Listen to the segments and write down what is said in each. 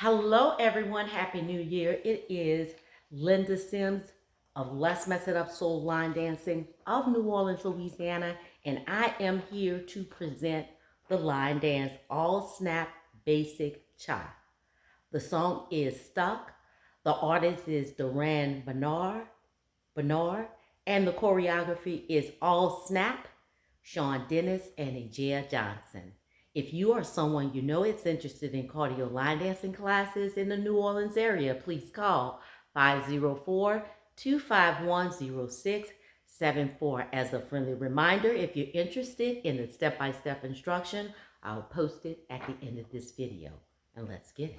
Hello, everyone. Happy New Year. It is Linda Sims of Let's Mess It Up Soul Line Dancing of New Orleans, Louisiana, and I am here to present the line dance All Snap Basic Cha. The song is Stuck. The artist is BERNARR, and the choreography is All Snap, Sean Dennis, and EJAYA Johnson. If you are someone you know is interested in cardio line dancing classes in the New Orleans area, please call 504-251-0674. As a friendly reminder, if you're interested in the step-by-step instruction, I'll post it at the end of this video. And let's get it.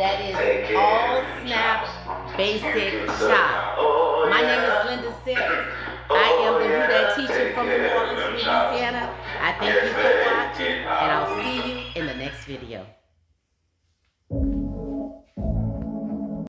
That is all snap basic chop. My name is Linda Sims. I am the Who That teacher from New Orleans, Louisiana. I thank you for watching, and I'll see you in the next video.